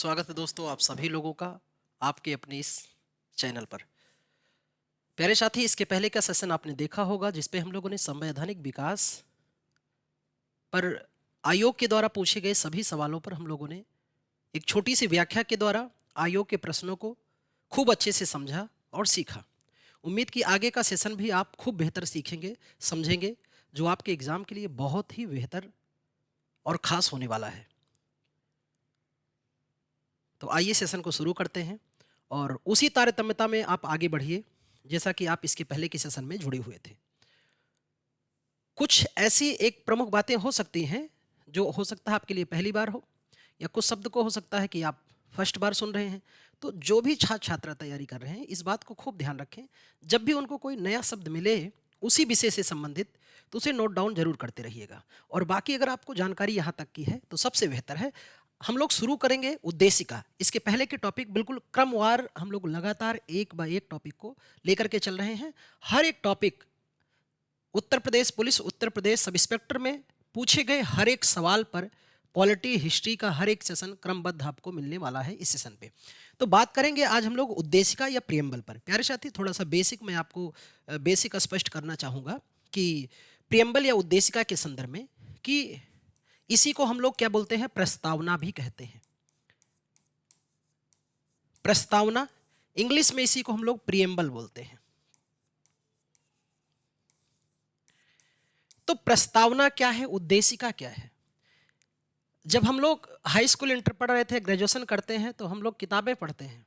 स्वागत है दोस्तों आप सभी लोगों का आपके अपने इस चैनल पर। प्यारे साथी, इसके पहले का सेशन आपने देखा होगा जिसपे हम लोगों ने संवैधानिक विकास पर आयोग के द्वारा पूछे गए सभी सवालों पर हम लोगों ने एक छोटी सी व्याख्या के द्वारा आयोग के प्रश्नों को खूब अच्छे से समझा और सीखा। उम्मीद की आगे का सेशन भी आप खूब बेहतर सीखेंगे, समझेंगे, जो आपके एग्जाम के लिए बहुत ही बेहतर और खास होने वाला है। तो आइए सेशन को शुरू करते हैं और उसी तारतम्यता में आप आगे बढ़िए जैसा कि आप इसके पहले के सेशन में जुड़े हुए थे। कुछ ऐसी एक प्रमुख बातें हो सकती हैं जो हो सकता है आपके लिए पहली बार हो, या कुछ शब्द को हो सकता है कि आप फर्स्ट बार सुन रहे हैं। तो जो भी छात्र छात्रा तैयारी कर रहे हैं इस बात को खूब ध्यान रखें, जब भी उनको कोई नया शब्द मिले उसी विषय से संबंधित तो उसे नोट डाउन जरूर करते रहिएगा। और बाकी अगर आपको जानकारी यहाँ तक की है तो सबसे बेहतर है। हम लोग शुरू करेंगे उद्देशिका। इसके पहले के टॉपिक बिल्कुल क्रमवार हम लोग लगातार एक बाय एक टॉपिक को लेकर के चल रहे हैं। हर एक topic Uttar Pradesh police, Uttar Pradesh sub inspector में पूछे गए हर एक सवाल पर पॉलिटी हिस्ट्री का हर एक सेशन क्रमबद्ध आपको मिलने वाला है इस सेशन पे। तो बात करेंगे आज हम लोग उद्देशिका या प्रियम्बल पर। प्यारे साथी, थोड़ा सा बेसिक मैं आपको बेसिक स्पष्ट करना चाहूँगा कि प्रियम्बल या उद्देशिका के संदर्भ में कि इसी को हम लोग क्या बोलते हैं, प्रस्तावना भी कहते हैं। प्रस्तावना, इंग्लिश में इसी को हम लोग प्रियम्बल बोलते हैं। तो प्रस्तावना क्या है, उद्देशिका क्या है? जब हम लोग हाई स्कूल इंटर पढ़ रहे थे, ग्रेजुएशन करते हैं, तो हम लोग किताबें पढ़ते हैं।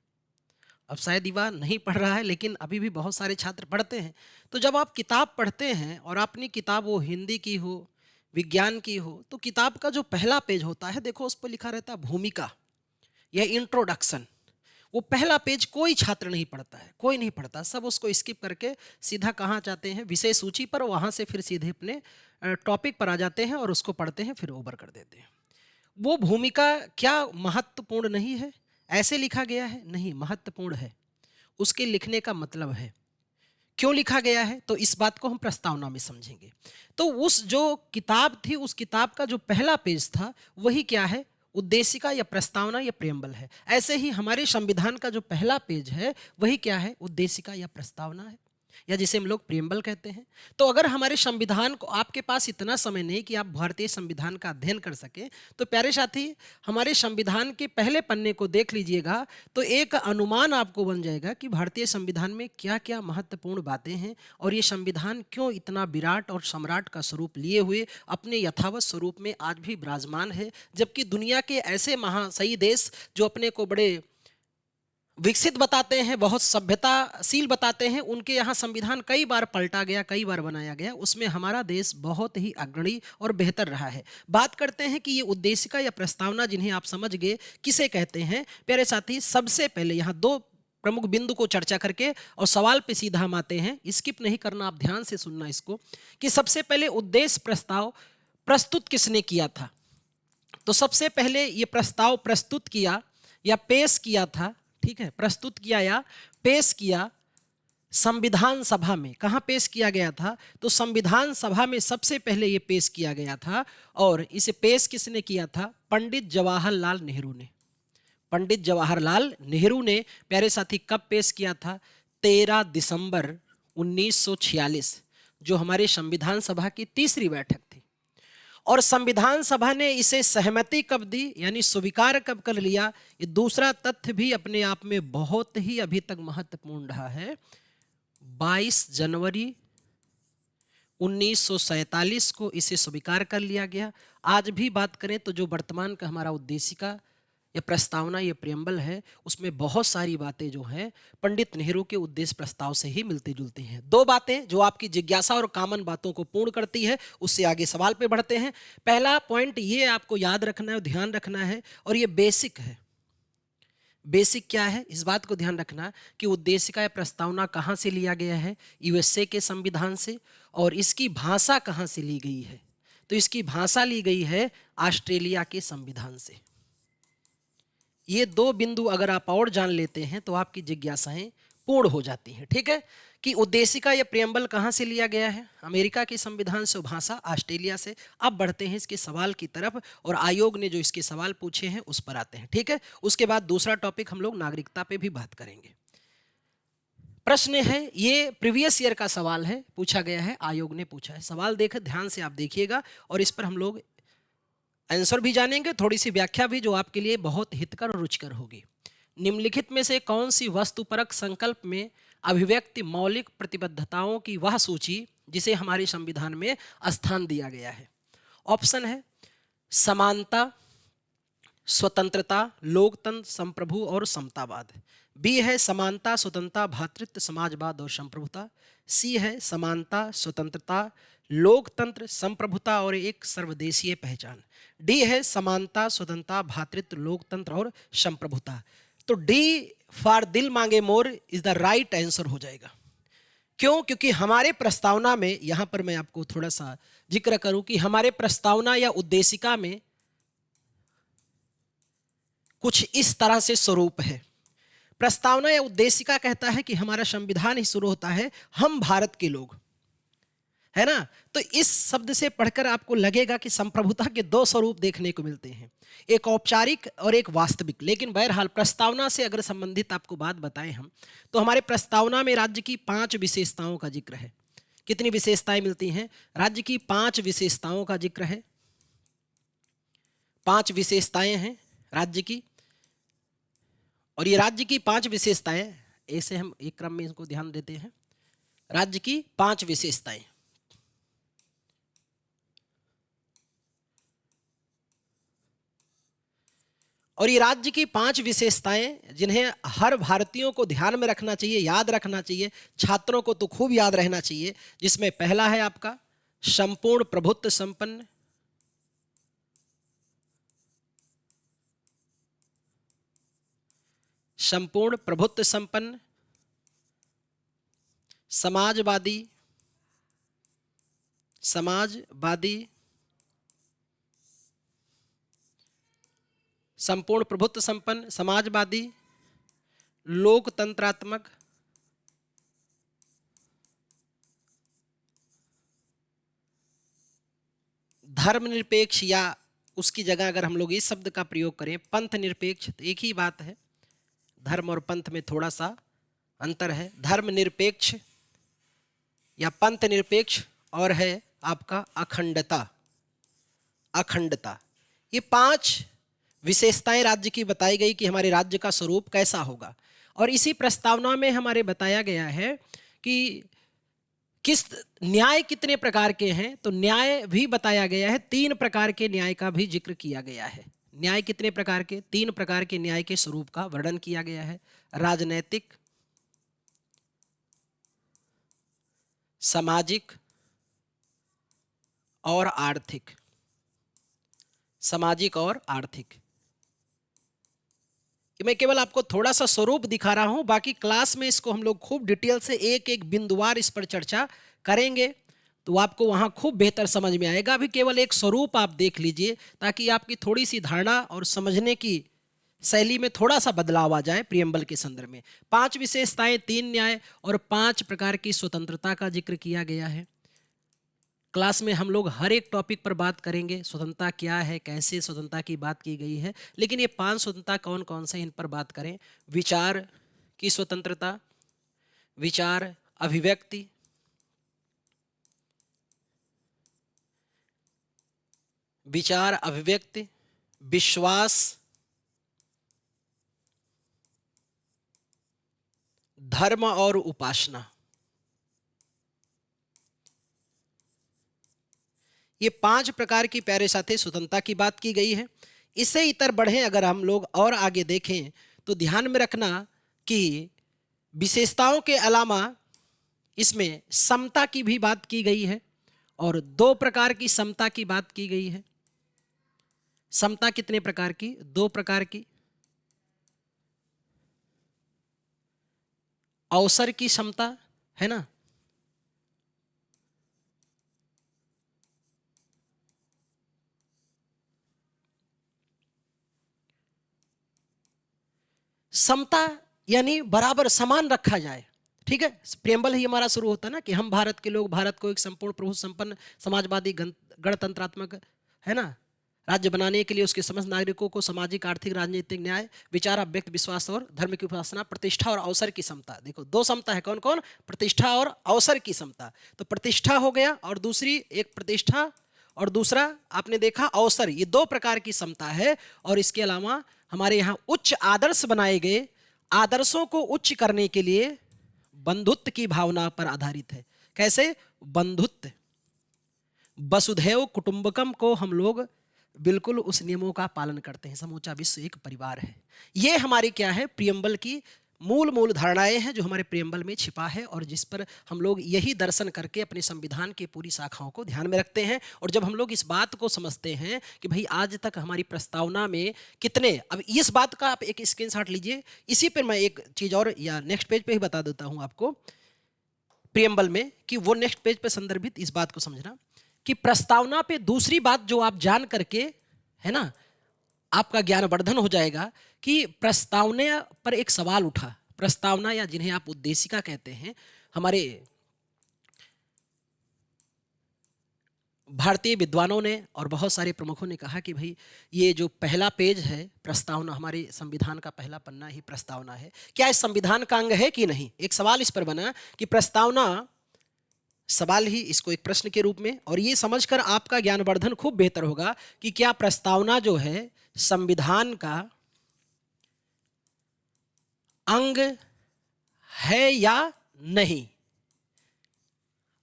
अब शायद युवा नहीं पढ़ रहा है लेकिन अभी भी बहुत सारे छात्र पढ़ते हैं। तो जब आप किताब पढ़ते हैं और अपनी किताब वो हिंदी की हो, विज्ञान की हो, तो किताब का जो पहला पेज होता है, देखो उस पर लिखा रहता है भूमिका या इंट्रोडक्शन। वो पहला पेज कोई छात्र नहीं पढ़ता है, कोई नहीं पढ़ता, सब उसको स्किप करके सीधा कहाँ जाते हैं, विषय सूची पर, वहाँ से फिर सीधे अपने टॉपिक पर आ जाते हैं और उसको पढ़ते हैं, फिर ओवर कर देते हैं। वो भूमिका क्या महत्वपूर्ण नहीं है? ऐसे लिखा गया है? नहीं, महत्वपूर्ण है। उसके लिखने का मतलब है। क्यों लिखा गया है? तो इस बात को हम प्रस्तावना में समझेंगे। तो उस जो किताब थी, उस किताब का जो पहला पेज था, वही क्या है? उद्देशिका या प्रस्तावना या प्रेम्बल है। ऐसे ही हमारे संविधान का जो पहला पेज है, वही क्या है? उद्देशिका या प्रस्तावना है, या जिसे हम लोग प्रियम्बल कहते हैं। तो अगर हमारे संविधान को, आपके पास इतना समय नहीं कि आप भारतीय संविधान का अध्ययन कर सके, तो प्यारे साथी, हमारे संविधान के पहले पन्ने को देख लीजिएगा तो एक अनुमान आपको बन जाएगा कि भारतीय संविधान में क्या क्या महत्वपूर्ण बातें हैं और ये संविधान क्यों इतना विराट और सम्राट का स्वरूप लिए हुए अपने यथावत स्वरूप में आज भी विराजमान है। जबकि दुनिया के ऐसे महाशयी देश जो अपने को बड़े विकसित बताते हैं, बहुत सभ्यताशील बताते हैं, उनके यहाँ संविधान कई बार पलटा गया, कई बार बनाया गया, उसमें हमारा देश बहुत ही अग्रणी और बेहतर रहा है। बात करते हैं कि ये उद्देशिका या प्रस्तावना, जिन्हें आप समझ गए किसे कहते हैं। प्यारे साथी, सबसे पहले यहाँ दो प्रमुख बिंदु को चर्चा करके और सवाल पे सीधा हम आते हैं, स्किप नहीं करना, आप ध्यान से सुनना इसको, कि सबसे पहले उद्देश्य प्रस्ताव प्रस्तुत किसने किया था। तो सबसे पहले ये प्रस्ताव प्रस्तुत किया या पेश किया था, ठीक है, प्रस्तुत किया या पेश किया संविधान सभा में। कहां पेश किया गया था? तो संविधान सभा में सबसे पहले यह पेश किया गया था। और इसे पेश किसने किया था? पंडित जवाहरलाल नेहरू ने। पंडित जवाहरलाल नेहरू ने प्यारे साथी कब पेश किया था? 13 दिसंबर 1946, जो हमारे संविधान सभा की तीसरी बैठक थी। और संविधान सभा ने इसे सहमति कब दी, यानी स्वीकार कब कर लिया? ये दूसरा तथ्य भी अपने आप में बहुत ही अभी तक महत्वपूर्ण रहा है। 22 जनवरी 1947 को इसे स्वीकार कर लिया गया। आज भी बात करें तो जो वर्तमान का हमारा उद्देशिका या प्रस्तावना, ये प्रियम्बल है, उसमें बहुत सारी बातें जो हैं पंडित नेहरू के उद्देश्य प्रस्ताव से ही मिलती जुलती हैं। दो बातें जो आपकी जिज्ञासा और कॉमन बातों को पूर्ण करती है, उससे आगे सवाल पे बढ़ते हैं। पहला पॉइंट ये आपको याद रखना है, ध्यान रखना है, और ये बेसिक है। बेसिक क्या है? इस बात को ध्यान रखना कि उद्देशिका या प्रस्तावना कहाँ से लिया गया है? यूएसए के संविधान से। और इसकी भाषा कहाँ से ली गई है? तो इसकी भाषा ली गई है ऑस्ट्रेलिया के संविधान से। ये दो बिंदु अगर आप और जान लेते हैं तो आपकी जिज्ञासाएं पूर्ण हो जाती हैं। ठीक है, कि उद्देशिका या प्रियम्बल कहाँ से लिया गया है? अमेरिका के संविधान से, भाषा ऑस्ट्रेलिया से। अब बढ़ते हैं इसके सवाल की तरफ और आयोग ने जो इसके सवाल पूछे हैं उस पर आते हैं। ठीक है, उसके बाद दूसरा टॉपिक हम लोग नागरिकता पे भी बात करेंगे। प्रश्न है, ये प्रीवियस ईयर का सवाल है, पूछा गया है, आयोग ने पूछा है। सवाल देख ध्यान से आप देखिएगा और इस पर हम लोग आंसर भी जानेंगे, थोड़ी सी व्याख्या भी, जो आपके लिए बहुत हितकर और रुचिकर होगी। निम्नलिखित में से कौन सी वस्तुपरक संकल्प में अभिव्यक्ति मौलिक प्रतिबद्धताओं की वह सूची जिसे हमारे संविधान में स्थान दिया गया है? ऑप्शन है समानता, स्वतंत्रता, लोकतंत्र, संप्रभु और समतावाद। बी है समानता, स्वतंत्रता, भ्रातृत्व, समाजवाद और संप्रभुता। सी है समानता, स्वतंत्रता, लोकतंत्र, संप्रभुता और एक सर्वदेशीय पहचान। डी है समानता, स्वतंत्रता, भ्रातृत्व, लोकतंत्र और संप्रभुता। तो डी फॉर दिल मांगे more is the right answer हो जाएगा। क्यों? क्योंकि हमारे प्रस्तावना में, यहां पर मैं आपको थोड़ा सा जिक्र करूं कि हमारे प्रस्तावना या उद्देशिका में कुछ इस तरह से स्वरूप है। प्रस्तावना या उद्देशिका कहता है कि हमारा संविधान ही शुरू होता है हम भारत के लोग, है ना। तो इस शब्द से पढ़कर आपको लगेगा कि संप्रभुता के दो स्वरूप देखने को मिलते हैं, एक औपचारिक और एक वास्तविक। लेकिन बहरहाल प्रस्तावना से अगर संबंधित आपको बात बताएं हम, तो हमारे प्रस्तावना में राज्य की 5 विशेषताओं का जिक्र है। कितनी विशेषताएं मिलती हैं? राज्य की 5 विशेषताओं का जिक्र है। 5 विशेषताएं हैं राज्य की, और ये राज्य की 5 विशेषताएं, ऐसे हम एक क्रम में इसको ध्यान देते हैं। राज्य की 5 विशेषताएं, और ये राज्य की 5 विशेषताएं जिन्हें हर भारतीयों को ध्यान में रखना चाहिए, याद रखना चाहिए, छात्रों को तो खूब याद रहना चाहिए। जिसमें पहला है आपका संपूर्ण प्रभुत्व संपन्न, संपूर्ण प्रभुत्व संपन्न, समाजवादी, समाजवादी, संपूर्ण प्रभुत्व संपन्न, समाजवादी, लोकतंत्रात्मक, धर्मनिरपेक्ष, या उसकी जगह अगर हम लोग इस शब्द का प्रयोग करें पंथ निरपेक्ष, तो एक ही बात है, धर्म और पंथ में थोड़ा सा अंतर है। धर्मनिरपेक्ष या पंथ निरपेक्ष, और है आपका अखंडता, अखंडता। ये 5 विशेषताएं राज्य की बताई गई कि हमारे राज्य का स्वरूप कैसा होगा। और इसी प्रस्तावना में हमारे बताया गया है कि किस न्याय कितने प्रकार के हैं, तो न्याय भी बताया गया है। 3 प्रकार के न्याय का भी जिक्र किया गया है। न्याय कितने प्रकार के? 3 प्रकार के न्याय के स्वरूप का वर्णन किया गया है। राजनैतिक, सामाजिक और आर्थिक, सामाजिक और आर्थिक। मैं केवल आपको थोड़ा सा स्वरूप दिखा रहा हूं, बाकी क्लास में इसको हम लोग खूब डिटेल से एक एक बिंदुवार इस पर चर्चा करेंगे, तो आपको वहां खूब बेहतर समझ में आएगा। अभी केवल एक स्वरूप आप देख लीजिए ताकि आपकी थोड़ी सी धारणा और समझने की शैली में थोड़ा सा बदलाव आ जाए प्रियम्बल के संदर्भ में। 5 विशेषताएं, 3 न्याय और 5 प्रकार की स्वतंत्रता का जिक्र किया गया है। क्लास में हम लोग हर एक टॉपिक पर बात करेंगे, स्वतंत्रता क्या है, कैसे स्वतंत्रता की बात की गई है। लेकिन ये 5 स्वतंत्रता कौन कौन से, इन पर बात करें। विचार की स्वतंत्रता, विचार अभिव्यक्ति, विचार अभिव्यक्ति, विश्वास, धर्म और उपासना। ये 5 प्रकार की प्यारे साथी स्वतंत्रता की बात की गई है। इससे इतर बढ़े अगर हम लोग और आगे देखें तो ध्यान में रखना कि विशेषताओं के अलावा इसमें समता की भी बात की गई है, और 2 प्रकार की समता की बात की गई है। समता कितने प्रकार की? 2 प्रकार की। अवसर की समता, है ना, समता यानी बराबर समान रखा जाए। ठीक है, प्रेम्बल ही हमारा शुरू होता है ना कि हम भारत के लोग भारत को एक संपूर्ण प्रभु संपन्न समाजवादी गणतंत्रात्मक है ना राज्य बनाने के लिए उसके समस्त नागरिकों को सामाजिक आर्थिक राजनीतिक न्याय विचार अव्यक्त विश्वास और धर्म की उपासना प्रतिष्ठा और अवसर की समता। देखो दो समता है, कौन कौन? प्रतिष्ठा और अवसर की समता। तो प्रतिष्ठा हो गया और दूसरी एक प्रतिष्ठा और दूसरा आपने देखा अवसर, ये दो प्रकार की समता है। और इसके अलावा हमारे यहाँ उच्च आदर्श बनाए गए, आदर्शों को उच्च करने के लिए बंधुत्व की भावना पर आधारित है। कैसे? बंधुत्व, वसुधैव कुटुंबकम को हम लोग बिल्कुल उस नियमों का पालन करते हैं। समूचा विश्व एक परिवार है। ये हमारी क्या है? प्रियम्बल की मूल धारणाएं हैं जो हमारे प्रियम्बल में छिपा है और जिस पर हम लोग यही दर्शन करके अपने संविधान की पूरी शाखाओं को ध्यान में रखते हैं। और जब हम लोग इस बात को समझते हैं कि भाई आज तक हमारी प्रस्तावना में कितने, अब इस बात का आप एक स्क्रीनशॉट लीजिए, इसी पर मैं एक चीज और या नेक्स्ट पेज पे ही बता देता हूं आपको प्रियम्बल में, कि वो नेक्स्ट पेज पे संदर्भित इस बात को समझना कि प्रस्तावना पे दूसरी बात जो आप जान करके है ना आपका ज्ञानवर्धन हो जाएगा कि प्रस्तावना पर एक सवाल उठा। प्रस्तावना या जिन्हें आप उद्देशिका कहते हैं, हमारे भारतीय विद्वानों ने और बहुत सारे प्रमुखों ने कहा कि भाई ये जो पहला पेज है प्रस्तावना, हमारे संविधान का पहला पन्ना ही प्रस्तावना है। क्या इस संविधान का अंग है कि नहीं? एक सवाल इस पर बना कि प्रस्तावना, सवाल ही इसको एक प्रश्न के रूप में, और ये समझकर आपका ज्ञानवर्धन खूब बेहतर होगा कि क्या प्रस्तावना जो है संविधान का अंग है या नहीं।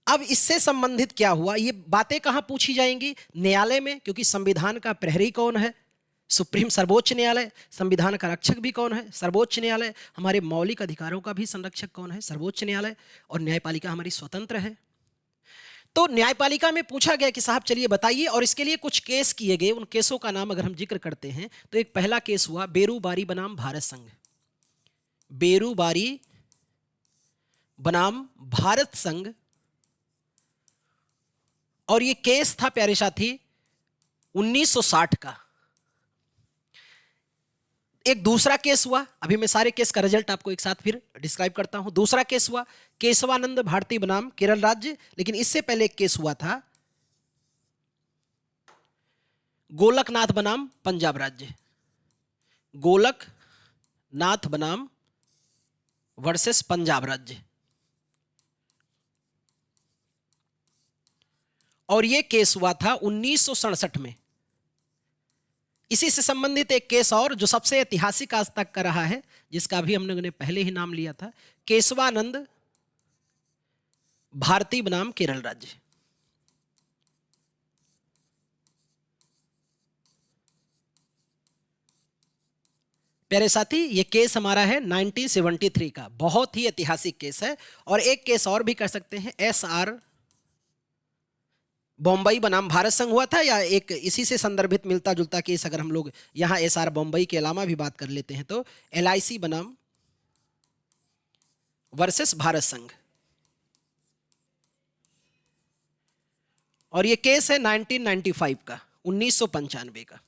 अब इससे संबंधित क्या हुआ, ये बातें कहां पूछी जाएंगी? न्यायालय में, क्योंकि संविधान का प्रहरी कौन है? सुप्रीम सर्वोच्च न्यायालय। संविधान का रक्षक भी कौन है? सर्वोच्च न्यायालय। हमारे मौलिक अधिकारों का भी संरक्षक कौन है? सर्वोच्च न्यायालय। और न्यायपालिका हमारी स्वतंत्र है। तो न्यायपालिका में पूछा गया कि साहब चलिए बताइए, और इसके लिए कुछ केस किए गए। उन केसों का नाम अगर हम जिक्र करते हैं तो एक पहला केस हुआ बेरूबारी बनाम भारत संघ। बेरूबारी बनाम भारत संघ, और ये केस था प्यारे साथी 1960 का। एक दूसरा केस हुआ, अभी मैं सारे केस का रिजल्ट आपको एक साथ फिर डिस्क्राइब करता हूं। दूसरा केस हुआ केशवानंद भारती बनाम केरल राज्य, लेकिन इससे पहले एक केस हुआ था गोलकनाथ बनाम पंजाब राज्य। गोलकनाथ बनाम वर्सेस पंजाब राज्य, और यह केस हुआ था 1967 में। इसी से संबंधित एक केस और जो सबसे ऐतिहासिक आज तक का रहा है, जिसका अभी हम लोगों ने पहले ही नाम लिया था, केशवानंद भारती बनाम केरल राज्य। प्यारे साथी, ये केस हमारा है 1973 का, बहुत ही ऐतिहासिक केस है। और एक केस और भी कर सकते हैं, SR बॉम्बई बनाम भारत संघ हुआ था, या एक इसी से संदर्भित मिलता जुलता केस अगर हम लोग यहां SR बॉम्बई के अलावा भी बात कर लेते हैं तो LIC बनाम वर्सेस भारत संघ, और ये केस है 1995 का, 1995 का।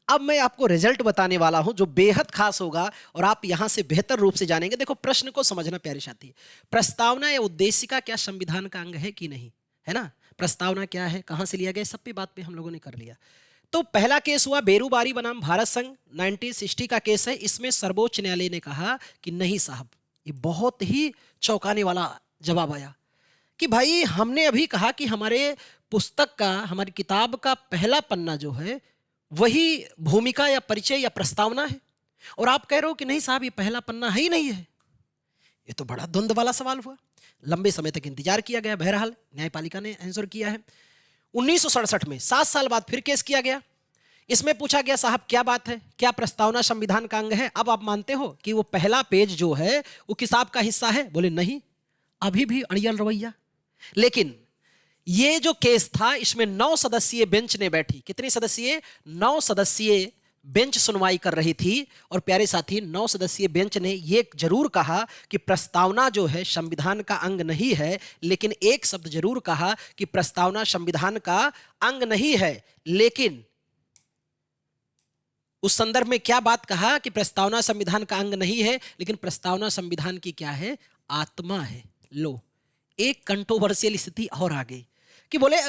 अब मैं आपको रिजल्ट बताने वाला हूं जो बेहद खास होगा और आप यहां से बेहतर रूप से जानेंगे। देखो प्रश्न को समझना प्यारे साथी, प्रस्तावना या उद्देशिका क्या संविधान का अंग है कि नहीं, है ना? प्रस्तावना क्या है, कहां से लिया गया, सब पे बात पे हम लोगों ने कर लिया। तो पहला केस हुआ बेरूबारी बनाम भारत संघ, 1960 का केस है। इसमें सर्वोच्च न्यायालय ने कहा कि नहीं साहब, ये बहुत ही चौंकाने वाला जवाब आया कि भाई हमने अभी कहा कि हमारे पुस्तक का, हमारी किताब का पहला पन्ना जो है वही भूमिका या परिचय या प्रस्तावना है, और आप कह रहे हो कि नहीं साहब ये पहला पन्ना है ही नहीं है। ये तो बड़ा द्वंद वाला सवाल हुआ। लंबे समय तक इंतजार किया गया, बहरहाल न्यायपालिका ने आंसर किया है। 1967 में 7 साल बाद फिर केस किया गया। इसमें पूछा गया साहब क्या बात है, क्या प्रस्तावना संविधान का अंग है? अब आप मानते हो कि वो पहला पेज जो है वो किताब का हिस्सा है? बोले नहीं, अभी भी अड़ियल रवैया। लेकिन ये जो केस था इसमें 9 सदस्यीय बेंच ने बैठी। कितनी सदस्यीय? 9 सदस्यीय बेंच सुनवाई कर रही थी। और प्यारे साथी, 9 सदस्यीय बेंच ने यह जरूर कहा कि प्रस्तावना जो है संविधान का अंग नहीं है, लेकिन एक शब्द जरूर कहा कि प्रस्तावना संविधान का अंग नहीं है, लेकिन उस संदर्भ में क्या बात कहा कि प्रस्तावना संविधान का अंग नहीं है, लेकिन प्रस्तावना संविधान की क्या है, आत्मा है। लो, एक कंट्रोवर्शियल स्थिति और आ गई कि बोले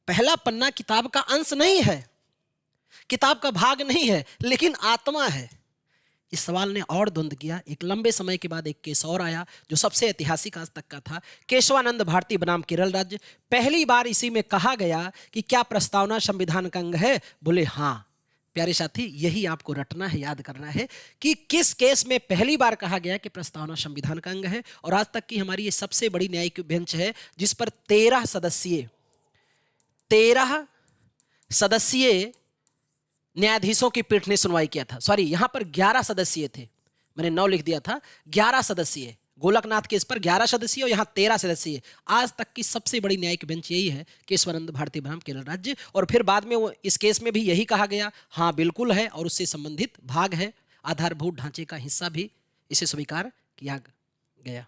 पहला पन्ना किताब का अंश नहीं है, किताब का भाग नहीं है, लेकिन आत्मा है। इस सवाल ने और द्वंद किया। एक लंबे समय के बाद एक केस और आया जो सबसे ऐतिहासिक आज तक का था। केशवानंद भारती बनाम केरल राज्य। पहली बार इसी में कहा गया कि क्या प्रस्तावना संविधान का अंग है? बोले हाँ। प्यारे साथी, यही आपको रटना है, याद करना है कि किस केस में पहली बार कहा गया कि प्रस्तावना संविधान का अंग है। और आज तक की हमारी ये सबसे बड़ी न्यायिक बेंच है जिस पर 13 सदस्यीय न्यायाधीशों की पीठ ने सुनवाई किया था। सॉरी, यहां पर 11 सदस्यीय थे, मैंने 9 लिख दिया था। 11 सदस्यीय, गोलकनाथ केस पर 11 सदस्यीय और यहां 13 सदस्यीय। आज तक की सबसे बड़ी न्यायिक बेंच यही है, केशवानंद भारती बनाम केरल राज्य। और फिर बाद में वो इस केस में भी यही कहा गया, हाँ बिल्कुल है, और उससे संबंधित भाग है, आधारभूत ढांचे का हिस्सा भी इसे स्वीकार किया गया।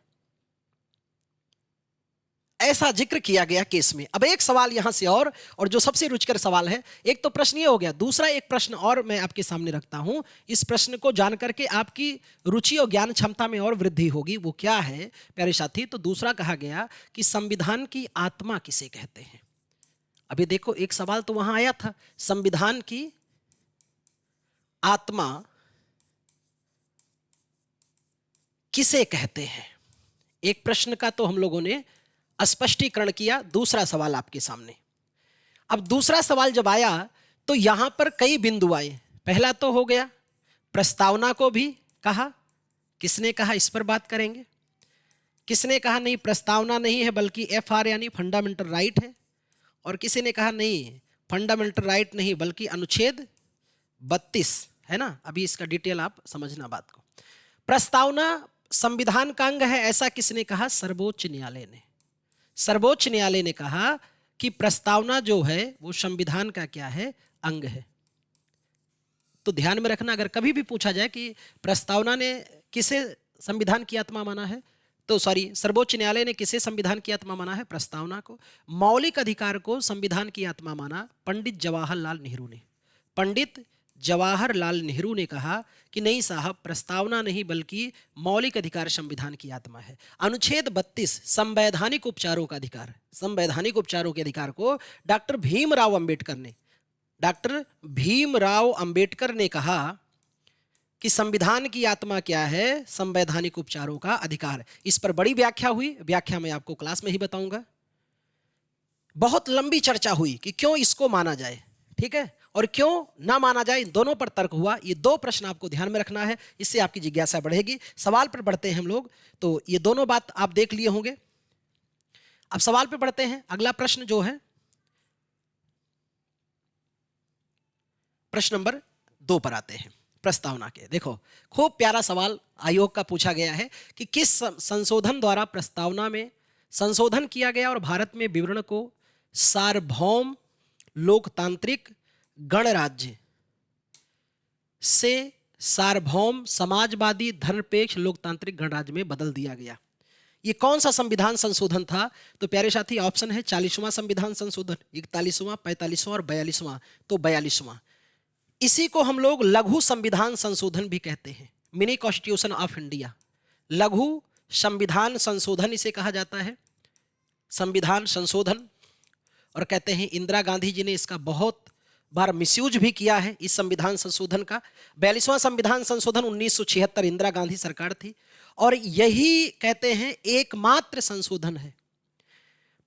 ऐसा जिक्र किया गया केस में। अब एक सवाल यहां से और जो सबसे रुचिकर सवाल है, एक तो प्रश्न ये हो गया, दूसरा एक प्रश्न और मैं आपके सामने रखता हूं। इस प्रश्न को जानकर के आपकी रुचि और ज्ञान क्षमता में और वृद्धि होगी। वो क्या है प्यारे साथी? तो दूसरा कहा गया कि संविधान की आत्मा किसे कहते हैं। अभी देखो, एक सवाल तो वहां आया था, संविधान की आत्मा किसे कहते हैं। एक प्रश्न का तो हम लोगों ने स्पष्टीकरण किया। दूसरा सवाल आपके सामने। अब दूसरा सवाल जब आया तो यहां पर कई बिंदु आए। पहला तो हो गया, प्रस्तावना को भी कहा। किसने कहा, इस पर बात करेंगे। किसने कहा नहीं, प्रस्तावना नहीं है बल्कि FR यानी फंडामेंटल राइट है। और किसी ने कहा नहीं, फंडामेंटल राइट नहीं बल्कि अनुच्छेद 32 है ना। अभी इसका डिटेल आप समझना बात को। प्रस्तावना संविधान का अंग है, ऐसा किसने कहा? सर्वोच्च न्यायालय ने। सर्वोच्च न्यायालय ने कहा कि प्रस्तावना जो है वो संविधान का क्या है, अंग है। तो ध्यान में रखना, अगर कभी भी पूछा जाए कि प्रस्तावना ने किसे संविधान की आत्मा माना है, तो सॉरी, सर्वोच्च न्यायालय ने किसे संविधान की आत्मा माना है? प्रस्तावना को। मौलिक अधिकार को संविधान की आत्मा माना पंडित जवाहरलाल नेहरू ने। पंडित जवाहरलाल नेहरू ने कहा कि नहीं साहब, प्रस्तावना नहीं बल्कि मौलिक अधिकार संविधान की आत्मा है। अनुच्छेद 32 संवैधानिक उपचारों का अधिकार, संवैधानिक उपचारों के अधिकार को डॉक्टर भीमराव अंबेडकर ने कहा कि संविधान की आत्मा क्या है? संवैधानिक उपचारों का अधिकार। इस पर बड़ी व्याख्या हुई, व्याख्या मैं आपको क्लास में ही बताऊंगा। बहुत लंबी चर्चा हुई कि क्यों इसको माना जाए, ठीक है, और क्यों ना माना जाए, इन दोनों पर तर्क हुआ। ये दो प्रश्न आपको ध्यान में रखना है, इससे आपकी जिज्ञासा बढ़ेगी। सवाल पर बढ़ते हैं हम लोग। तो ये दोनों बात आप देख लिए होंगे। अब सवाल पे बढ़ते हैं। अगला प्रश्न जो है, प्रश्न नंबर 2 पर आते हैं, प्रस्तावना के। देखो, खूब प्यारा सवाल आयोग का पूछा गया है कि किस संशोधन द्वारा प्रस्तावना में संशोधन किया गया और भारत में विवरण को सार्वभौम लोकतांत्रिक गणराज्य से सार्वभौम समाजवादी धर्मनिरपेक्ष लोकतांत्रिक गणराज्य में बदल दिया गया। ये कौन सा संविधान संशोधन था? तो प्यारे साथी, ऑप्शन है 40वां संविधान संशोधन, 41वां, 45वां और 42वां। तो 42वां। इसी को हम लोग लघु संविधान संशोधन भी कहते हैं, मिनी कॉन्स्टिट्यूशन ऑफ इंडिया। लघु संविधान संशोधन इसे कहा जाता है, संविधान संशोधन। और कहते हैं इंदिरा गांधी जी ने इसका बहुत बार मिसयूज भी किया है, इस संविधान संशोधन का। 42वां संविधान संशोधन 1976, इंदिरा गांधी सरकार थी, और यही कहते हैं एकमात्र संशोधन है।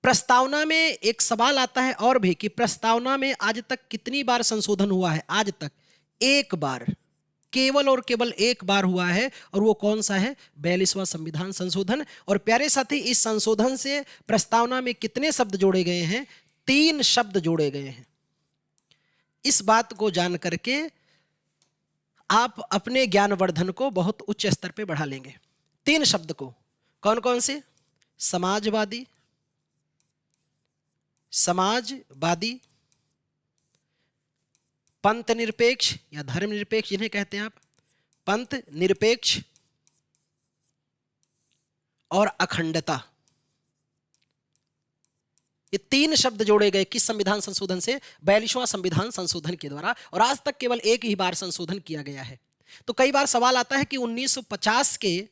प्रस्तावना में एक सवाल आता है और भी कि प्रस्तावना में आज तक कितनी बार संशोधन हुआ है? आज तक एक बार, केवल और केवल एक बार हुआ है, और वो कौन सा है? 42वां संविधान संशोधन। और प्यारे साथी, इस संशोधन से प्रस्तावना में कितने शब्द जोड़े गए हैं? 3 शब्द जोड़े गए हैं। इस बात को जान करके आप अपने ज्ञानवर्धन को बहुत उच्च स्तर पे बढ़ा लेंगे। 3 शब्द को, कौन कौन से? समाजवादी, पंथ निरपेक्ष या धर्म निरपेक्ष जिन्हें कहते हैं आप, पंथ निरपेक्ष, और अखंडता। ये 3 शब्द जोड़े गए किस संविधान संशोधन से? 42वां संविधान संशोधन के द्वारा, और आज तक केवल एक ही बार संशोधन किया गया है। तो कई बार सवाल आता है कि 1950 के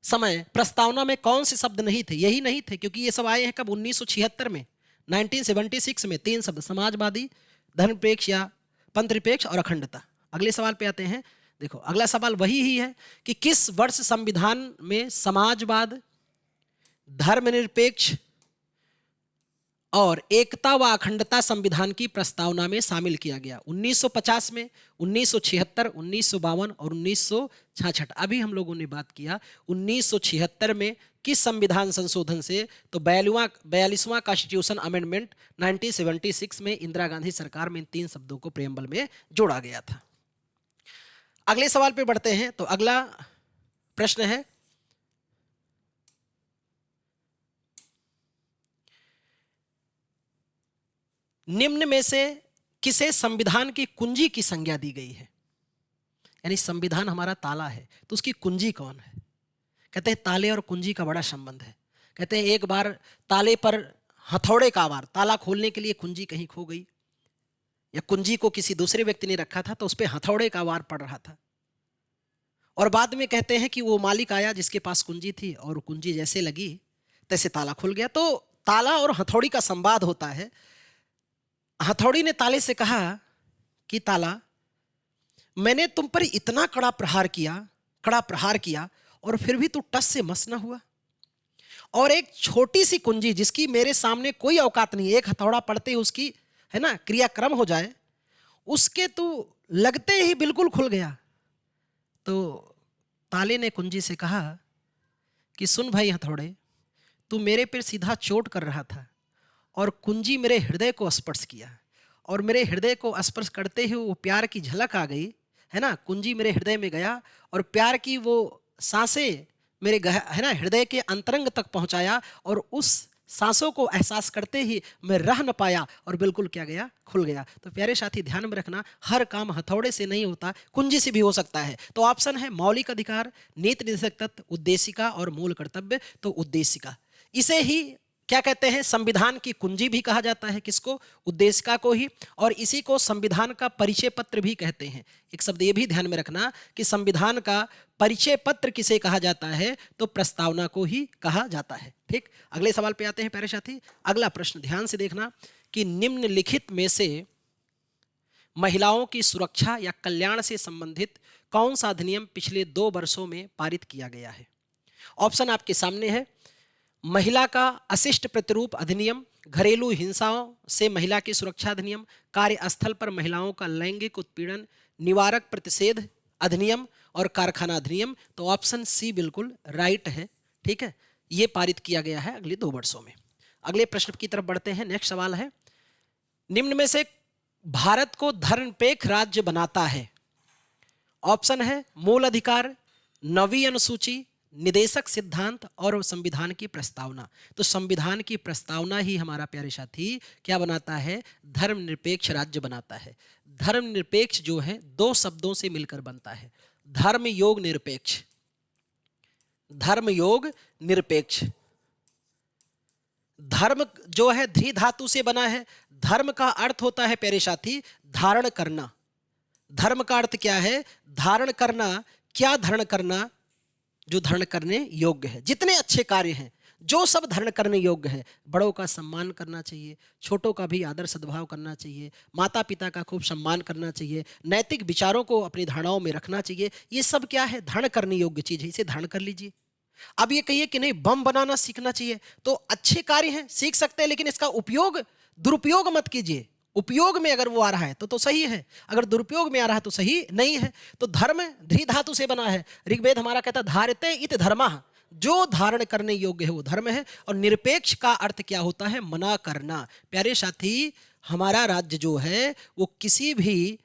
समय प्रस्तावना में कौन से शब्द नहीं थे? यही नहीं थे, क्योंकि ये सब आए हैं कब? 1976 में, 1976 में 3 शब्द, समाजवादी, धर्मनिरपेक्ष या पंथनिरपेक्ष और अखंडता। अगले सवाल पे आते हैं। देखो अगला सवाल वही ही है कि किस वर्ष संविधान में समाजवाद, धर्मनिरपेक्ष और एकता व अखंडता संविधान की प्रस्तावना में शामिल किया गया? 1950 में, 1976, 1952 और 1966। अभी हम लोगों ने बात किया 1976 में किस संविधान संशोधन से? तो 42वां कॉन्स्टिट्यूशन अमेंडमेंट 1976 में इंदिरा गांधी सरकार में इन 3 शब्दों को प्रेम्बल में जोड़ा गया था। अगले सवाल पे बढ़ते हैं। तो अगला प्रश्न है, निम्न में से किसे संविधान की कुंजी की संज्ञा दी गई है? यानी संविधान हमारा ताला है, तो उसकी कुंजी कौन है? कहते हैं ताले और कुंजी का बड़ा संबंध है। कहते हैं एक बार ताले पर हथौड़े का वार, ताला खोलने के लिए कुंजी कहीं खो गई या कुंजी को किसी दूसरे व्यक्ति ने रखा था, तो उस पर हथौड़े का वार पड़ रहा था, और बाद में कहते हैं कि वो मालिक आया जिसके पास कुंजी थी, और कुंजी जैसे लगी तैसे ताला खुल गया। तो ताला और हथौड़ी का संवाद होता है। हथौड़ी ने ताले से कहा कि ताला, मैंने तुम पर इतना कड़ा प्रहार किया और फिर भी तू टस से मस न हुआ, और एक छोटी सी कुंजी जिसकी मेरे सामने कोई औकात नहीं, एक हथौड़ा पड़ते ही उसकी है ना क्रियाक्रम हो जाए, उसके तू लगते ही बिल्कुल खुल गया। तो ताले ने कुंजी से कहा कि सुन भाई हथौड़े, तू मेरे पर सीधा चोट कर रहा था और कुंजी मेरे हृदय को स्पर्श किया, और मेरे हृदय को स्पर्श करते ही वो प्यार की झलक आ गई, है ना। कुंजी मेरे हृदय में गया और प्यार की वो सांसें मेरे है ना हृदय के अंतरंग तक पहुंचाया, और उस सांसों को एहसास करते ही मैं रह न पाया और बिल्कुल क्या गया, खुल गया। तो प्यारे साथी ध्यान में रखना, हर काम हथौड़े से नहीं होता, कुंजी से भी हो सकता है। तो ऑप्शन है मौलिक अधिकार, नीति निर्देशक तत्व, उद्देशिका और मूल कर्तव्य। तो उद्देशिका, इसे ही क्या कहते हैं, संविधान की कुंजी भी कहा जाता है। किसको? उद्देशिका को ही। और इसी को संविधान का परिचय पत्र भी कहते हैं। एक शब्द ये भी ध्यान में रखना कि संविधान का परिचय पत्र किसे कहा जाता है? तो प्रस्तावना को ही कहा जाता है। ठीक, अगले सवाल पे आते हैं प्यारे साथी। अगला प्रश्न ध्यान से देखना कि निम्नलिखित में से महिलाओं की सुरक्षा या कल्याण से संबंधित कौन सा अधिनियम पिछले 2 वर्षों में पारित किया गया है? ऑप्शन आपके सामने है। महिला का अशिष्ट प्रतिरूप अधिनियम, घरेलू हिंसाओं से महिला की सुरक्षा अधिनियम, कार्यस्थल पर महिलाओं का लैंगिक उत्पीड़न निवारक प्रतिषेध अधिनियम और कारखाना अधिनियम। तो ऑप्शन सी बिल्कुल राइट है। ठीक है, ये पारित किया गया है अगले 2 वर्षों में। अगले प्रश्न की तरफ बढ़ते हैं। नेक्स्ट सवाल है, निम्न में से भारत को धर्मनिरपेक्ष राज्य बनाता है? ऑप्शन है मूल अधिकार, 9वीं अनुसूची, निदेशक सिद्धांत और संविधान की प्रस्तावना। तो संविधान की प्रस्तावना ही हमारा प्यारे साथी क्या बनाता है? धर्मनिरपेक्ष राज्य बनाता है। धर्मनिरपेक्ष जो है 2 शब्दों से मिलकर बनता है, धर्म योग निरपेक्ष। धर्म योग निरपेक्ष, धर्म जो है धी धातु से बना है। धर्म का अर्थ होता है प्यारे साथी धारण करना। धर्म का अर्थ क्या है? धारण करना। क्या धारण करना? जो धारण करने योग्य है। जितने अच्छे कार्य हैं जो सब धारण करने योग्य है। बड़ों का सम्मान करना चाहिए, छोटों का भी आदर सद्भाव करना चाहिए, माता पिता का खूब सम्मान करना चाहिए, नैतिक विचारों को अपनी धारणाओं में रखना चाहिए। ये सब क्या है? धारण करने योग्य चीज है, इसे धारण कर लीजिए। अब ये कहिए कि नहीं बम बनाना सीखना चाहिए, तो अच्छे कार्य हैं, सीख सकते हैं, लेकिन इसका उपयोग दुरुपयोग मत कीजिए। उपयोग में अगर वो आ रहा है तो सही है, अगर दुरुपयोग में आ रहा है तो सही नहीं है। तो धर्म धी धातु से बना है। ऋग्वेद हमारा कहता है धारते इत धर्मः, जो धारण करने योग्य है वो धर्म है। और निरपेक्ष का अर्थ क्या होता है? मना करना। प्यारे साथी, हमारा राज्य जो है वो किसी भी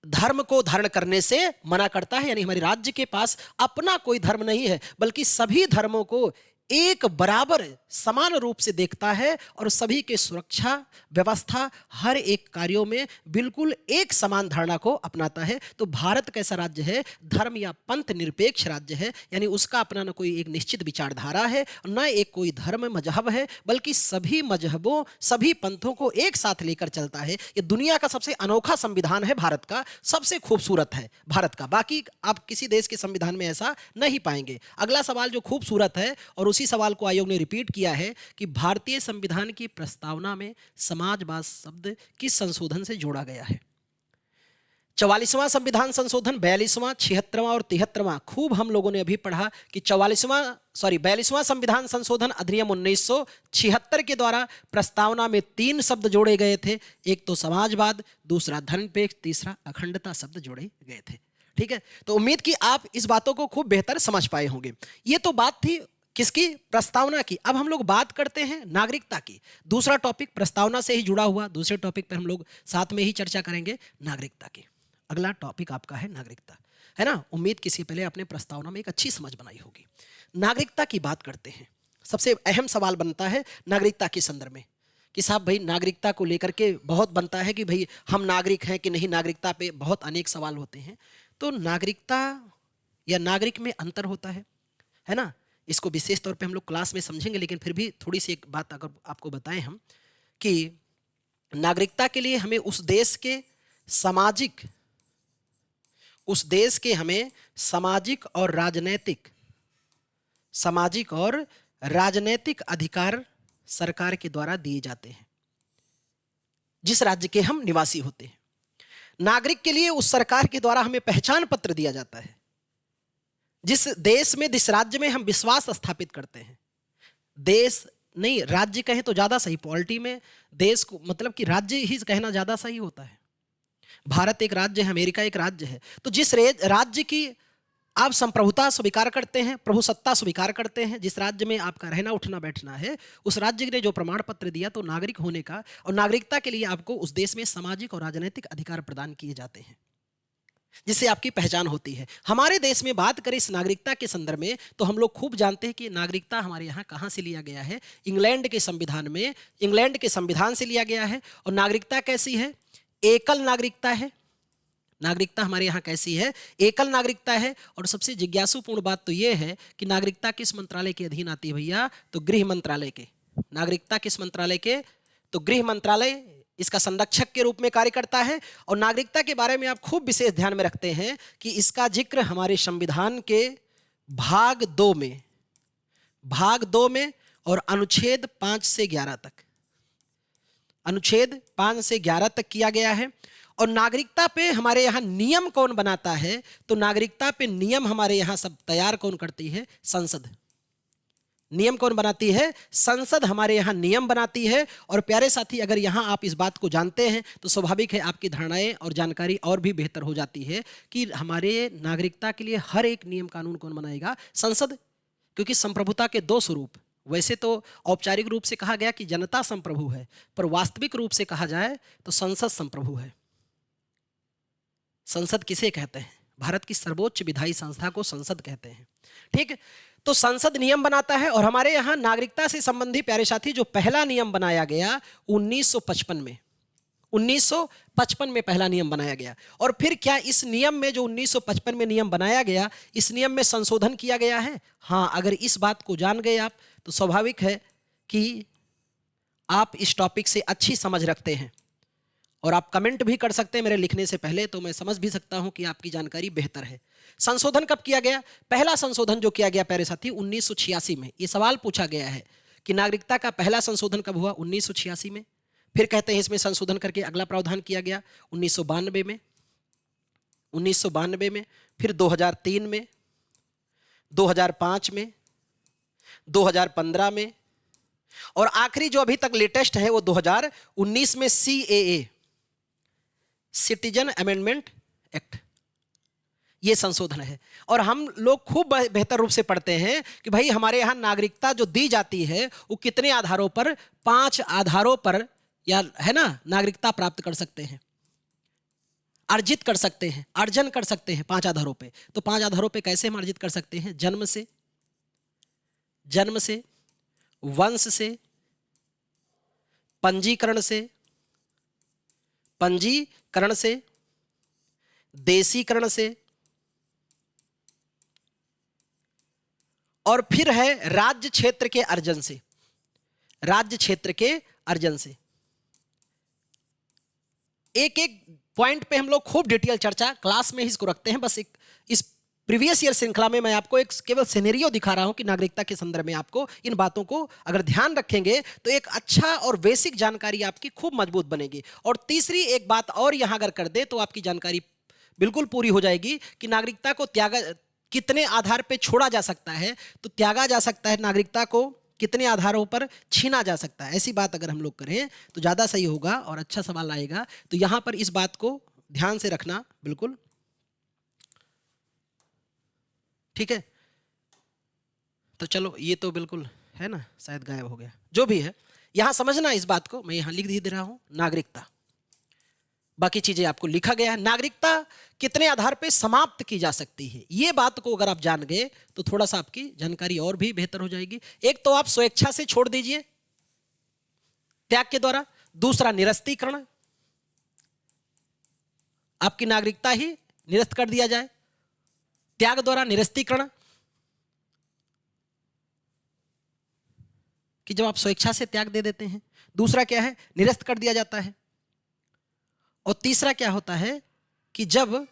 धर्म को धारण करने से मना करता है। यानी हमारे राज्य के पास अपना कोई धर्म नहीं है, बल्कि सभी धर्मों को एक बराबर समान रूप से देखता है और सभी के सुरक्षा व्यवस्था हर एक कार्यों में बिल्कुल एक समान धारणा को अपनाता है। तो भारत कैसा राज्य है? धर्म या पंथ निरपेक्ष राज्य है, यानी उसका अपना न कोई एक निश्चित विचारधारा है, न एक कोई धर्म मजहब है, बल्कि सभी मजहबों सभी पंथों को एक साथ लेकर चलता है। ये दुनिया का सबसे अनोखा संविधान है, भारत का सबसे खूबसूरत है भारत का। बाकी आप किसी देश के संविधान में ऐसा नहीं पाएंगे। अगला सवाल जो खूबसूरत है और उसी सवाल को आयोग ने रिपीट किया है कि भारतीय संविधान की प्रस्तावना में समाजवाद शब्द किस संशोधन से जोड़ा गया है? 44वां संविधान संशोधन, 42वां, 76वां और 73वां। खूब हम लोगों ने अभी पढ़ा कि 42वां संविधान संशोधन अधिनियम 1976 के द्वारा प्रस्तावना में 3 शब्द जोड़े गए थे। एक तो समाजवाद, दूसरा धर्मनिरपेक्ष, तीसरा अखंडता शब्द जोड़े गए थे। ठीक है, तो उम्मीद कि आप इस बातों को खूब बेहतर समझ पाए होंगे। ये तो बात थी किसकी? प्रस्तावना की। अब हम लोग बात करते हैं नागरिकता की। दूसरा टॉपिक प्रस्तावना से ही जुड़ा हुआ, दूसरे टॉपिक पर हम लोग साथ में ही चर्चा करेंगे नागरिकता की। अगला टॉपिक आपका है नागरिकता, है ना? उम्मीद किसी पहले आपने प्रस्तावना में एक अच्छी समझ बनाई होगी। नागरिकता की बात करते हैं, सबसे अहम सवाल बनता है नागरिकता के संदर्भ में कि साहब भाई नागरिकता को लेकर के बहुत बनता है कि भाई हम नागरिक हैं कि नहीं, नागरिकता पे बहुत अनेक सवाल होते हैं। तो नागरिकता या नागरिक में अंतर होता है ना? इसको विशेष तौर पे हम लोग क्लास में समझेंगे, लेकिन फिर भी थोड़ी सी एक बात अगर आपको बताएं हम कि नागरिकता के लिए हमें उस देश के सामाजिक और राजनैतिक अधिकार सरकार के द्वारा दिए जाते हैं, जिस राज्य के हम निवासी होते हैं। नागरिक के लिए उस सरकार के द्वारा हमें पहचान पत्र दिया जाता है, जिस देश में, जिस राज्य में हम विश्वास स्थापित करते हैं। देश नहीं, राज्य कहें तो ज्यादा सही, पॉलिटी में देश को मतलब कि राज्य ही कहना ज्यादा सही होता है। भारत एक राज्य है, अमेरिका एक राज्य है। तो जिस राज्य की आप संप्रभुता स्वीकार करते हैं, प्रभुसत्ता स्वीकार करते हैं, जिस राज्य में आपका रहना उठना बैठना है, उस राज्य ने जो प्रमाण पत्र दिया तो नागरिक होने का, और नागरिकता के लिए आपको उस देश में सामाजिक और राजनीतिक अधिकार प्रदान किए जाते हैं, जिससे आपकी पहचान होती है। हमारे देश में बात करें इस नागरिकता के संदर्भ में तो हम लोग खूब जानते हैं कि नागरिकता हमारे यहाँ कहाँ से लिया गया है? इंग्लैंड के संविधान से लिया गया है। और नागरिकता कैसी है? एकल नागरिकता है। नागरिकता हमारे यहाँ कैसी है? एकल नागरिकता है। और सबसे जिज्ञासुपूर्ण बात तो यह है कि नागरिकता किस मंत्रालय के अधीन आती है भैया? तो गृह मंत्रालय के। नागरिकता किस मंत्रालय के? तो गृह मंत्रालय इसका संरक्षक के रूप में कार्य करता है। और नागरिकता के बारे में आप खूब विशेष ध्यान में रखते हैं कि इसका जिक्र हमारे संविधान के भाग 2 में और अनुच्छेद 5 से 11 तक किया गया है। और नागरिकता पे हमारे यहाँ नियम कौन बनाता है? तो नागरिकता पे नियम हमारे यहाँ सब तैयार कौन करती है? संसद। नियम कौन बनाती है? संसद हमारे यहाँ नियम बनाती है। और प्यारे साथी, अगर यहाँ आप इस बात को जानते हैं तो स्वाभाविक है आपकी धारणाएं और जानकारी और भी बेहतर हो जाती है कि हमारे नागरिकता के लिए हर एक नियम कानून कौन बनाएगा? संसद। क्योंकि संप्रभुता के 2 स्वरूप, वैसे तो औपचारिक रूप से कहा गया कि जनता संप्रभु है, पर वास्तविक रूप से कहा जाए तो संसद संप्रभु है। संसद किसे कहते हैं? भारत की सर्वोच्च विधायी संस्था को संसद कहते हैं। ठीक है, तो संसद नियम बनाता है। और हमारे यहाँ नागरिकता से संबंधी प्यारे साथी जो पहला नियम बनाया गया 1955 में पहला नियम बनाया गया। और फिर क्या इस नियम में, जो 1955 में नियम बनाया गया, इस नियम में संशोधन किया गया है? हाँ, अगर इस बात को जान गए आप तो स्वाभाविक है कि आप इस टॉपिक से अच्छी समझ रखते हैं। और आप कमेंट भी कर सकते हैं मेरे लिखने से पहले, तो मैं समझ भी सकता हूं कि आपकी जानकारी बेहतर है। संशोधन कब किया गया? पहला संशोधन जो किया गया प्यारे साथी 1986 में। ये सवाल पूछा गया है कि नागरिकता का पहला संशोधन कब हुआ? 1986 में। फिर कहते हैं इसमें संशोधन करके अगला प्रावधान किया गया 1992 में, फिर 2003 में, 2005 में, 2015 में, और आखिरी जो अभी तक लेटेस्ट है वो 2019 में CAA, सिटीजन अमेंडमेंट एक्ट, ये संशोधन है। और हम लोग खूब बेहतर रूप से पढ़ते हैं कि भाई हमारे यहाँ नागरिकता जो दी जाती है वो कितने आधारों पर? 5 आधारों पर, या है ना, नागरिकता प्राप्त कर सकते हैं, अर्जित कर सकते हैं, अर्जन कर सकते हैं 5 आधारों पे। तो 5 आधारों पे कैसे हम अर्जित कर सकते हैं? जन्म से, वंश से, पंजीकरण से, पंजीकरण से, देशीकरण से, और फिर है राज्य क्षेत्र के अर्जन से। राज्य क्षेत्र के अर्जन से एक एक पॉइंट पे हम लोग खूब डिटेल चर्चा क्लास में ही इसको रखते हैं। बस एक इस प्रीवियस ईयर श्रृंखला में मैं आपको एक केवल सिनेरियो दिखा रहा हूं कि नागरिकता के संदर्भ में आपको इन बातों को अगर ध्यान रखेंगे तो एक अच्छा और बेसिक जानकारी आपकी खूब मजबूत बनेगी। और तीसरी एक बात और यहां अगर कर दे तो आपकी जानकारी बिल्कुल पूरी हो जाएगी कि नागरिकता को त्यागा कितने आधार पर छोड़ा जा सकता है, तो त्यागा जा सकता है नागरिकता को कितने आधारों पर छीना जा सकता है। ऐसी बात अगर हम लोग करें तो ज़्यादा सही होगा और अच्छा सवाल आएगा। तो यहाँ पर इस बात को ध्यान से रखना बिल्कुल ठीक है। तो चलो ये तो बिल्कुल है ना, शायद गायब हो गया, जो भी है यहाँ समझना इस बात को। मैं यहाँ लिख दे रहा हूँ नागरिकता, बाकी चीजें आपको लिखा गया है। नागरिकता कितने आधार पे समाप्त की जा सकती है, ये बात को अगर आप जान गए तो थोड़ा सा आपकी जानकारी और भी बेहतर हो जाएगी। एक तो आप स्वेच्छा से छोड़ दीजिए त्याग के द्वारा, दूसरा निरस्तीकरण, आपकी नागरिकता ही निरस्त कर दिया जाए त्याग द्वारा, निरस्तीकरण कि जब आप स्वेच्छा से त्याग दे देते हैं। दूसरा क्या है, निरस्त कर दिया जाता है। और तीसरा क्या होता है कि जब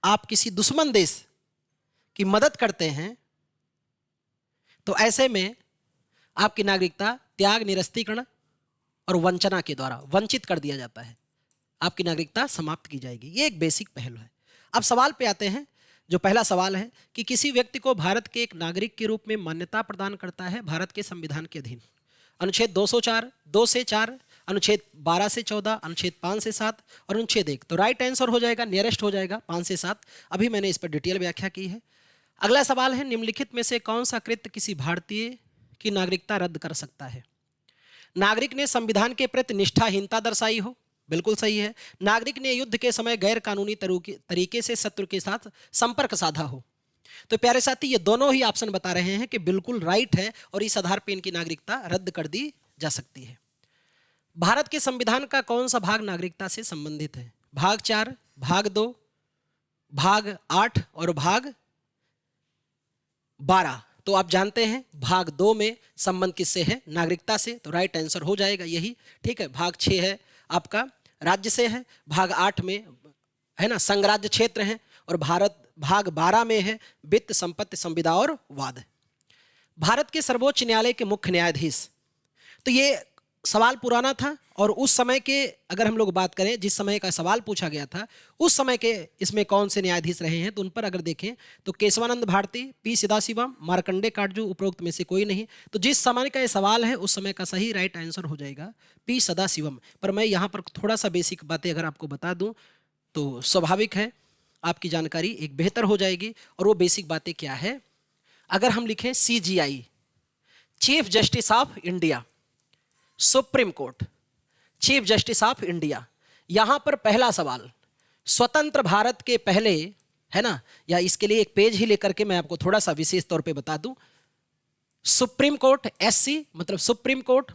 आप किसी दुश्मन देश की मदद करते हैं तो ऐसे में आपकी नागरिकता त्याग, निरस्तीकरण और वंचना के द्वारा वंचित कर दिया जाता है, आपकी नागरिकता समाप्त की जाएगी। ये एक बेसिक पहलू है। अब सवाल पे आते हैं। जो पहला सवाल है कि किसी व्यक्ति को भारत के एक नागरिक के रूप में मान्यता प्रदान करता है भारत के संविधान के अधीन। अनुच्छेद 204, 2 से 4, अनुच्छेद 12 से 14, अनुच्छेद 5 से 7 और अनुच्छेद 1। तो राइट आंसर हो जाएगा, नियरेस्ट हो जाएगा 5 से 7। अभी मैंने इस पर डिटेल व्याख्या की है। अगला सवाल है, निम्नलिखित में से कौन सा कृत्य किसी भारतीय की नागरिकता रद्द कर सकता है? नागरिक ने संविधान के प्रति निष्ठाहीनता दर्शाई हो, बिल्कुल सही है। नागरिक ने युद्ध के समय गैर कानूनी तरीके से शत्रु के साथ संपर्क साधा हो। तो प्यारे साथी, ये दोनों ही ऑप्शन बता रहे हैं कि बिल्कुल राइट है और इस आधार पर इनकी नागरिकता रद्द कर दी जा सकती है। भारत के संविधान का कौन सा भाग नागरिकता से संबंधित है? भाग 4, भाग 2, भाग 8 और भाग 12। तो आप जानते हैं भाग 2 में संबंध किससे है? नागरिकता से। तो राइट आंसर हो जाएगा यही, ठीक है। भाग 6 है आपका राज्य से है, भाग 8 में है ना संघराज्य क्षेत्र है, और भाग 12 में है वित्त, संपत्ति, संविदा और वाद। भारत के सर्वोच्च न्यायालय के मुख्य न्यायाधीश, तो ये सवाल पुराना था और उस समय के अगर हम लोग बात करें, जिस समय का सवाल पूछा गया था उस समय के इसमें कौन से न्यायाधीश रहे हैं, तो उन पर अगर देखें तो केशवानंद भारती, पी सदाशिवम, मार्कंडे काटजू, उपरोक्त में से कोई नहीं। तो जिस समय का ये सवाल है उस समय का सही राइट आंसर हो जाएगा पी सदाशिवम। पर मैं यहाँ पर थोड़ा सा बेसिक बातें अगर आपको बता दूँ तो स्वाभाविक है आपकी जानकारी एक बेहतर हो जाएगी। और वो बेसिक बातें क्या है, अगर हम लिखें CJI, chief justice of India, supreme court, chief justice of India, यहां पर पहला सवाल स्वतंत्र भारत के पहले है ना, या इसके लिए एक पेज ही लेकर के मैं आपको थोड़ा सा विशेष तौर पे बता दूं। सुप्रीम कोर्ट, SC मतलब सुप्रीम कोर्ट,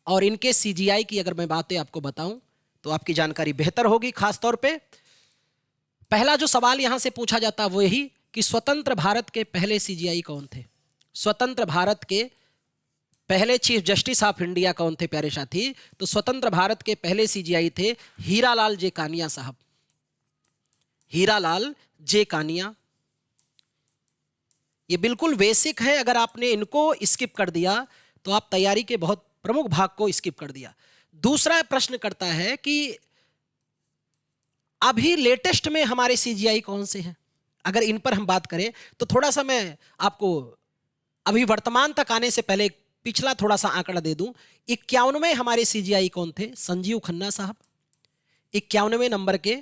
और इनके CJI की अगर मैं बातें आपको बताऊं तो आपकी जानकारी बेहतर होगी। खास तौर पे पहला जो सवाल यहां से पूछा जाता वो यही कि स्वतंत्र भारत के पहले CJI कौन थे? स्वतंत्र भारत के पहले चीफ जस्टिस ऑफ इंडिया कौन थे प्यारे साथी? तो स्वतंत्र भारत के पहले CJI थे हीरालाल जे कानिया साहब, हीरालाल जे कानिया। ये बिल्कुल बेसिक है, अगर आपने इनको स्किप कर दिया तो आप तैयारी के बहुत प्रमुख भाग को स्किप कर दिया। दूसरा प्रश्न करता है कि अभी लेटेस्ट में हमारे CJI कौन से हैं? अगर इन पर हम बात करें तो थोड़ा सा मैं आपको अभी वर्तमान तक आने से पहले पिछला थोड़ा सा आंकड़ा दे दूं। 51वें हमारे CJI कौन थे? संजीव खन्ना साहब, 51वें नंबर के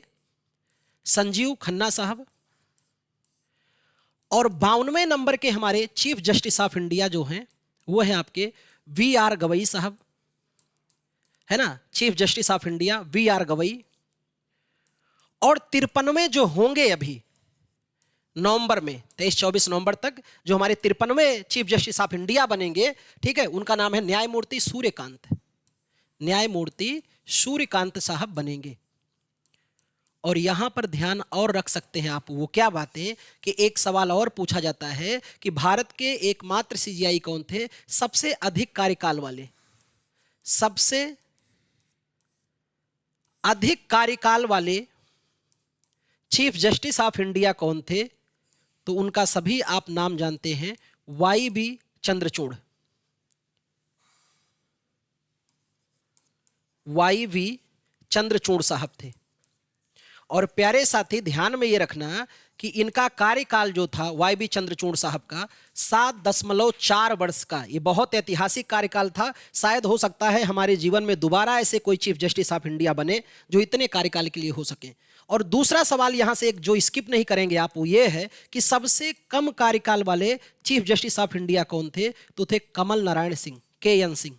संजीव खन्ना साहब। और 52वें नंबर के हमारे चीफ जस्टिस ऑफ इंडिया जो हैं वो हैं आपके VR गवई साहब, है ना, chief justice of India VR Gavai. और 53वें जो होंगे अभी नवंबर में 23-24 नवंबर तक जो हमारे 53वें चीफ जस्टिस ऑफ इंडिया बनेंगे, ठीक है, उनका नाम है न्यायमूर्ति सूर्यकांत। न्यायमूर्ति सूर्यकांत साहब बनेंगे। और यहां पर ध्यान और रख सकते हैं आप, वो क्या बातें कि एक सवाल और पूछा जाता है कि भारत के एकमात्र सीजीआई कौन थे सबसे अधिक कार्यकाल वाले, सबसे अधिक कार्यकाल वाले चीफ जस्टिस ऑफ इंडिया कौन थे? तो उनका सभी आप नाम जानते हैं, वाई.बी. चंद्रचूड़। वाई.बी. चंद्रचूड़ साहब थे। और प्यारे साथी ध्यान में ये रखना कि इनका कार्यकाल जो था वाई.बी. चंद्रचूड़ साहब का 7.4 वर्ष का, ये बहुत ऐतिहासिक कार्यकाल था। शायद हो सकता है हमारे जीवन में दोबारा ऐसे कोई चीफ जस्टिस ऑफ इंडिया बने जो इतने कार्यकाल के लिए हो सके। और दूसरा सवाल यहां से एक जो स्किप नहीं करेंगे आप, वो ये है कि सबसे कम कार्यकाल वाले चीफ जस्टिस ऑफ इंडिया कौन थे? तो थे कमल नारायण सिंह, के.एन. सिंह,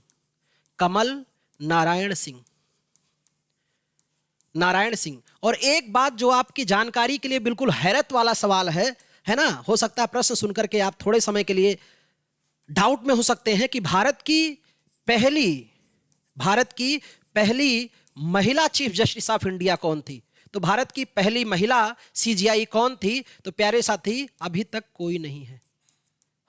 कमल नारायण सिंह, नारायण सिंह। और एक बात जो आपकी जानकारी के लिए बिल्कुल हैरत वाला सवाल है ना, हो सकता है प्रश्न सुनकर के आप थोड़े समय के लिए डाउट में हो सकते हैं कि भारत की पहली महिला चीफ जस्टिस ऑफ इंडिया कौन थी? तो भारत की पहली महिला सीजीआई कौन थी? तो प्यारे साथी, अभी तक कोई नहीं है।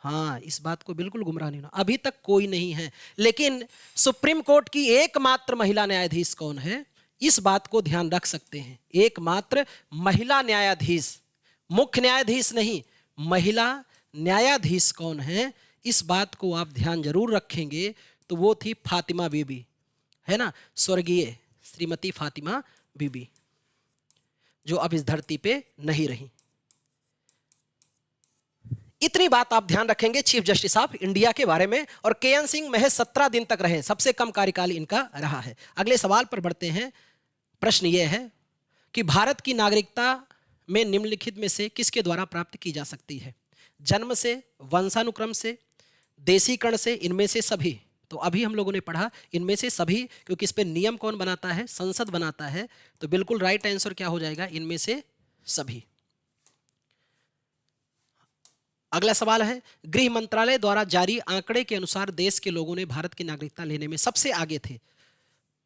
हाँ, इस बात को बिल्कुल गुमराह नहीं होना, अभी तक कोई नहीं है। लेकिन सुप्रीम कोर्ट की एकमात्र महिला न्यायाधीश कौन है, इस बात को ध्यान रख सकते हैं। एकमात्र महिला न्यायाधीश, मुख्य न्यायाधीश नहीं, महिला न्यायाधीश कौन है, इस बात को आप ध्यान जरूर रखेंगे। तो वो थी फातिमा बीबी, है ना, स्वर्गीय श्रीमती फातिमा बीबी, जो अब इस धरती पे नहीं रही। इतनी बात आप ध्यान रखेंगे चीफ जस्टिस ऑफ इंडिया के बारे में। और के.एन. सिंह महज 17 दिन तक रहे, सबसे कम कार्यकाल इनका रहा है। अगले सवाल पर बढ़ते हैं। प्रश्न यह है कि भारत की नागरिकता में निम्नलिखित में से किसके द्वारा प्राप्त की जा सकती है? जन्म से, वंशानुक्रम से, देशीकरण से, इनमें से सभी। तो अभी हम लोगों ने पढ़ा इनमें से सभी, क्योंकि इस पे नियम कौन बनाता है? संसद बनाता है। तो बिल्कुल राइट आंसर क्या हो जाएगा? इनमें से सभी। अगला सवाल है, गृह मंत्रालय द्वारा जारी आंकड़े के अनुसार देश के लोगों ने भारत की नागरिकता लेने में सबसे आगे थे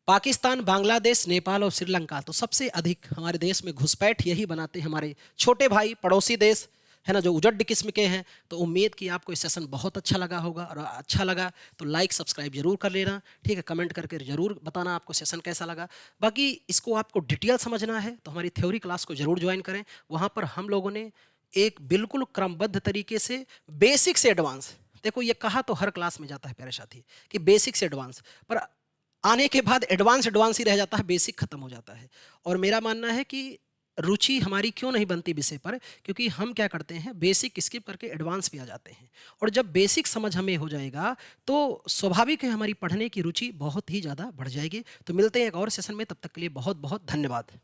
पाकिस्तान, बांग्लादेश, नेपाल और श्रीलंका। तो सबसे अधिक हमारे देश में घुसपैठ यही बनाते हैं हमारे छोटे भाई पड़ोसी देश, है ना, जो उजड़ किस्म के हैं। तो उम्मीद कि आपको इस सेशन बहुत अच्छा लगा होगा, और अच्छा लगा तो लाइक सब्सक्राइब जरूर कर लेना, ठीक है। कमेंट करके जरूर बताना आपको सेशन कैसा लगा। बाकी इसको आपको डिटेल समझना है तो हमारी थ्योरी क्लास को जरूर ज्वाइन करें। वहाँ पर हम लोगों ने एक बिल्कुल क्रमबद्ध तरीके से बेसिक से एडवांस, देखो ये कहा तो हर क्लास में जाता है प्यारे साथी कि बेसिक से एडवांस, पर आने के बाद एडवांस ही रह जाता है, बेसिक खत्म हो जाता है। और मेरा मानना है कि रुचि हमारी क्यों नहीं बनती विषय पर, क्योंकि हम क्या करते हैं, बेसिक स्किप करके एडवांस पे आ जाते हैं। और जब बेसिक समझ हमें हो जाएगा तो स्वाभाविक है हमारी पढ़ने की रुचि बहुत ही ज़्यादा बढ़ जाएगी। तो मिलते हैं एक और सेशन में, तब तक के लिए बहुत बहुत धन्यवाद।